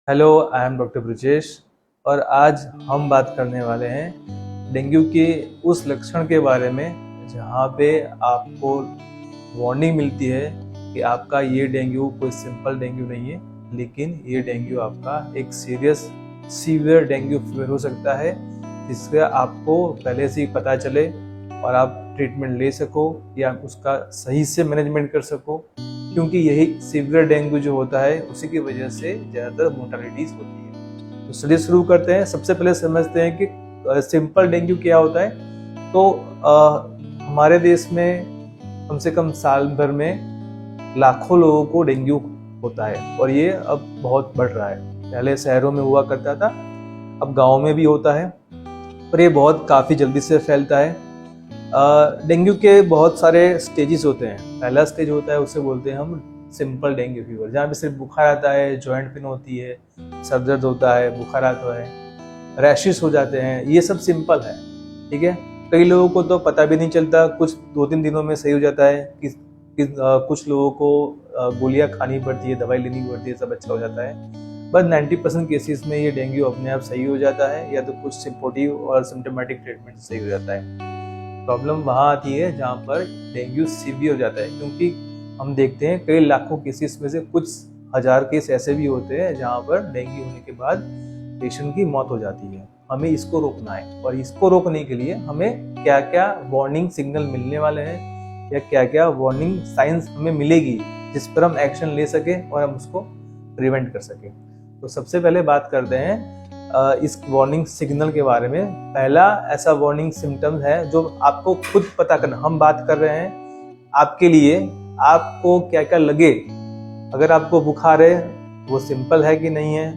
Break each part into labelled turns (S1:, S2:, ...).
S1: Hello, I am doctor Brijesh और आज हम बात करने वाले हैं डेंगू के उस लक्षण के बारे में जहाँ पे आपको वार्निंग मिलती है कि आपका ये डेंगू कोई सिंपल डेंगू नहीं है, लेकिन ये डेंगू आपका एक सीवियर डेंगू फीवर हो सकता है, जिसका आपको पहले से ही पता चले और आप ट्रीटमेंट ले सको या उसका सही से मैनेजमेंट कर सको, क्योंकि यही सीवियर डेंगू जो होता है उसी की वजह से ज़्यादातर मोर्टालिटीज होती है। तो चलिए शुरू करते हैं। सबसे पहले समझते हैं कि सिंपल डेंगू क्या होता है। तो हमारे देश में कम से कम साल भर में लाखों लोगों को डेंगू होता है और ये अब बहुत बढ़ रहा है। पहले शहरों में हुआ करता था, अब गाँव में भी होता है, पर ये बहुत काफ़ी जल्दी से फैलता है। डेंगू के बहुत सारे स्टेजेस होते हैं। पहला स्टेज होता है, उसे बोलते हैं हम सिंपल डेंगू फीवर, जहाँ पे सिर्फ बुखार आता है, जॉइंट पेन होती है, सर दर्द होता है, बुखार आता है, रैशेस हो जाते हैं। ये सब सिंपल है, ठीक है। कई लोगों को तो पता भी नहीं चलता, कुछ 2-3 दिनों में सही हो जाता है। कुछ लोगों को गोलियां खानी पड़ती है, दवाई लेनी पड़ती है, सब अच्छा हो जाता है। बस 90% केसेस में ये डेंगू अपने आप सही हो जाता है, या तो कुछ सपोर्टिव और सिम्टोमेटिक ट्रीटमेंट सही हो जाता है। प्रॉब्लम वहाँ आती है जहाँ पर डेंगू सीवियर हो जाता है, क्योंकि हम देखते हैं कई लाखों केसेस में से कुछ हजार केस ऐसे भी होते हैं जहाँ पर डेंगू होने के बाद पेशेंट की मौत हो जाती है। हमें इसको रोकना है, और इसको रोकने के लिए हमें क्या क्या वार्निंग सिग्नल मिलने वाले हैं या क्या क्या वार्निंग साइंस हमें मिलेगी जिस पर हम एक्शन ले सके और हम उसको प्रिवेंट कर सके। तो सबसे पहले बात करते हैं इस वार्निंग सिग्नल के बारे में। पहला ऐसा वार्निंग सिम्टम्स है जो आपको खुद पता करना। हम बात कर रहे हैं आपके लिए, आपको क्या क्या लगे। अगर आपको बुखार है, वो सिंपल है कि नहीं है,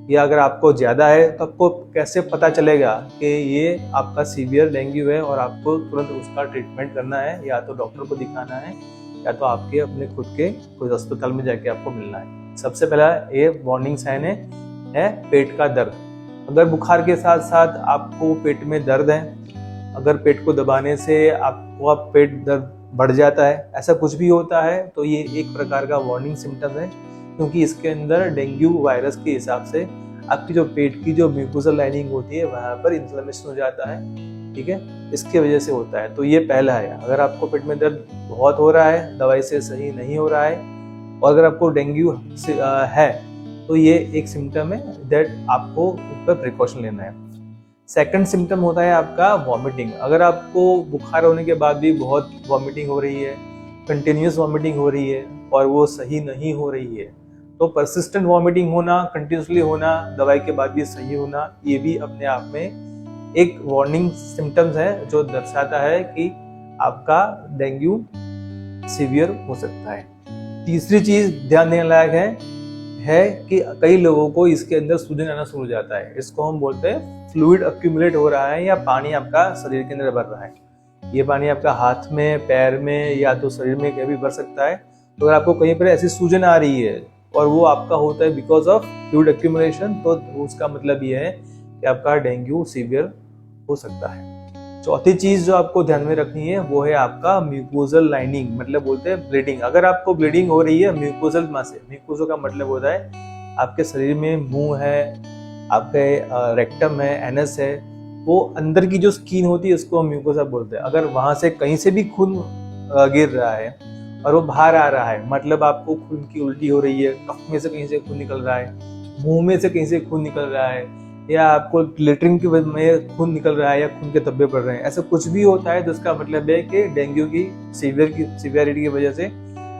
S1: या अगर आपको ज़्यादा है तो आपको कैसे पता चलेगा कि ये आपका सीवियर डेंगू है और आपको तुरंत उसका ट्रीटमेंट करना है, या तो डॉक्टर को दिखाना है या तो आपके अपने खुद के कोई अस्पताल में जाके आपको मिलना है। सबसे पहला ये वार्निंग साइन है पेट का दर्द। अगर बुखार के साथ साथ आपको पेट में दर्द है, अगर पेट को दबाने से आपको पेट दर्द बढ़ जाता है, ऐसा कुछ भी होता है, तो ये एक प्रकार का वार्निंग सिम्टम है, क्योंकि इसके अंदर डेंगू वायरस के हिसाब से आपकी जो पेट की जो म्यूकोसल लाइनिंग होती है वहाँ पर इन्फ्लेमेशन हो जाता है, ठीक है। इसके वजह से होता है। तो ये पहला है। अगर आपको पेट में दर्द बहुत हो रहा है, दवाई से सही नहीं हो रहा है, और अगर आपको डेंगू है तो ये एक सिम्टम है दैट आपको उस पर प्रिकॉशन लेना है। सेकंड सिम्टम होता है आपका वॉमिटिंग। अगर आपको बुखार होने के बाद भी बहुत वॉमिटिंग हो रही है, कंटिन्यूस वॉमिटिंग हो रही है और वो सही नहीं हो रही है, तो परसिस्टेंट वॉमिटिंग होना, कंटिन्यूसली होना, दवाई के बाद भी सही होना, ये भी अपने आप में एक वार्निंग सिम्टम्स है जो दर्शाता है कि आपका डेंगू सीवियर हो सकता है। तीसरी चीज ध्यान देने लायक है कि कई लोगों को इसके अंदर सूजन आना शुरू हो जाता है। इसको हम बोलते हैं फ्लूइड अक्यूमुलेट हो रहा है, या पानी आपका शरीर के अंदर भर रहा है। ये पानी आपका हाथ में, पैर में, या तो शरीर में कहीं भी भर सकता है। तो अगर आपको कहीं पर ऐसी सूजन आ रही है और वो आपका होता है बिकॉज ऑफ फ्लूइड अक्यूमुलेशन, तो उसका मतलब ये है कि आपका डेंगू सीवियर हो सकता है। चौथी चीज जो आपको ध्यान में रखनी है वो है आपका म्यूकोजल लाइनिंग, मतलब बोलते हैं ब्लीडिंग। अगर आपको ब्लीडिंग हो रही है म्यूकोजल में से, म्यूकोजल का मतलब होता है आपके शरीर में मुंह है, आपके रेक्टम है, एनस है, वो अंदर की जो स्किन होती है उसको हम म्यूकोसा बोलते हैं। अगर वहां से कहीं से भी खून गिर रहा है और वो बाहर आ रहा है, मतलब आपको खून की उल्टी हो रही है, कफ में से कहीं से खून निकल रहा है, मुंह में से कहीं से खून निकल रहा है, या आपको लेटरिन की वजह में खून निकल रहा है, या खून के धब्बे पड़ रहे हैं, ऐसा कुछ भी होता है तो इसका मतलब है कि डेंगू की सीवियरिटी की वजह से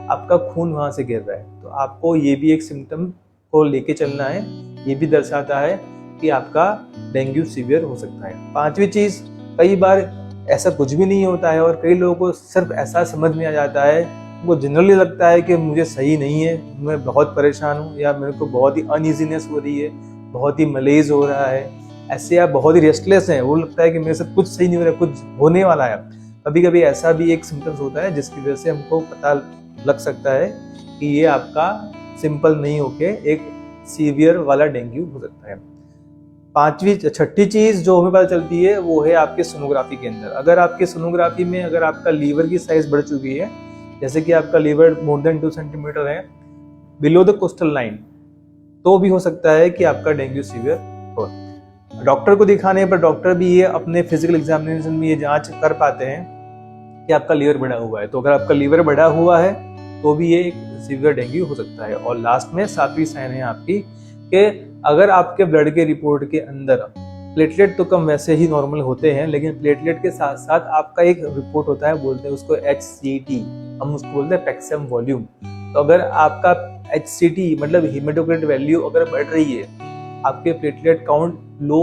S1: आपका खून वहां से गिर रहा है। तो आपको ये भी एक सिम्टम को लेके चलना है, ये भी दर्शाता है कि आपका डेंगू सीवियर हो सकता है। पांचवी चीज, कई बार ऐसा कुछ भी नहीं होता है और कई लोगों को सिर्फ ऐसा समझ में आ जाता है, वो जनरली लगता है कि मुझे सही नहीं है, मैं बहुत परेशान हूँ, या मेरे को बहुत ही अनइजीनेस हो रही है, बहुत ही मलेज हो रहा है, ऐसे आप बहुत ही रेस्टलेस हैं, वो लगता है कि मेरे से कुछ सही नहीं हो रहा है, कुछ होने वाला है। कभी कभी ऐसा भी एक सिम्टम्स होता है जिसकी वजह से हमको पता लग सकता है कि ये आपका सिंपल नहीं होके एक सीवियर वाला डेंगू हो सकता है। छठी चीज जो हमें पता चलती है वो है आपके सोनोग्राफी के अंदर। अगर आपके सोनोग्राफी में अगर आपका लीवर की साइज बढ़ चुकी है, जैसे कि आपका लीवर मोर देन 2 सेंटीमीटर है बिलो द कोस्टल लाइन, तो भी हो सकता है कि आपका डेंगू सीवियर हो। डॉक्टर को दिखाने पर डॉक्टर भी ये अपने फिजिकल एग्जामिनेशन में ये जांच कर पाते हैं कि आपका लीवर बढ़ा हुआ है। तो अगर आपका लीवर बढ़ा हुआ है तो भी ये एक सीवियर डेंगू हो सकता है। और लास्ट में 7वीं साइन है आपकी कि अगर आपके ब्लड के रिपोर्ट के अंदर प्लेटलेट तो कम वैसे ही नॉर्मल होते हैं, लेकिन प्लेटलेट के साथ साथ आपका एक रिपोर्ट होता है, बोलते हैं उसको HCT, हम उसको बोलते हैं पैक्सियम वॉल्यूम। तो अगर आपका HCT मतलब हीमोटोक्रिट वैल्यू अगर बढ़ रही है, आपके प्लेटलेट काउंट लो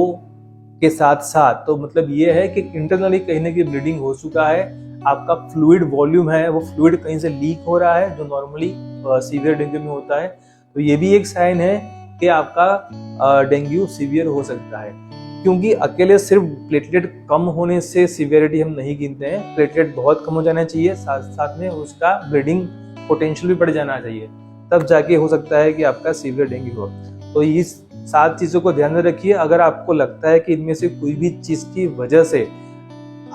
S1: के साथ साथ, तो मतलब ये है कि इंटरनली कहीं ना कहीं ब्लीडिंग हो चुका है, आपका फ्लूइड वॉल्यूम है वो फ्लूइड कहीं से लीक हो रहा है, जो नॉर्मली सीवियर डेंगू में होता है। तो ये भी एक साइन है कि आपका डेंगू सीवियर हो सकता है। क्योंकि अकेले सिर्फ प्लेटलेट कम होने से सीवियरिटी हम नहीं गिनते हैं, प्लेटलेट बहुत कम हो जाना चाहिए, साथ साथ में उसका ब्लीडिंग पोटेंशियल भी बढ़ जाना चाहिए, तब जाके हो सकता है कि आपका सीवियर डेंगू हो। तो इस 7 चीज़ों को ध्यान में रखिए। अगर आपको लगता है कि इनमें से कोई भी चीज़ की वजह से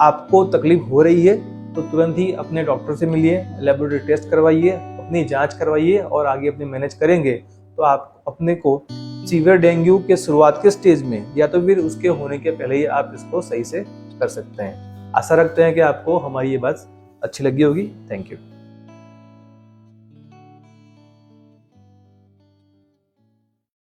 S1: आपको तकलीफ हो रही है तो तुरंत ही अपने डॉक्टर से मिलिए, लेबोरेटरी टेस्ट करवाइए, अपनी जांच करवाइए और आगे अपने मैनेज करेंगे तो आप अपने को सीवियर डेंगू के शुरुआत के स्टेज में या तो फिर उसके होने के पहले ही आप इसको सही से कर सकते हैं। आशा रखते हैं कि आपको हमारी ये बात अच्छी लगी होगी। Thank you.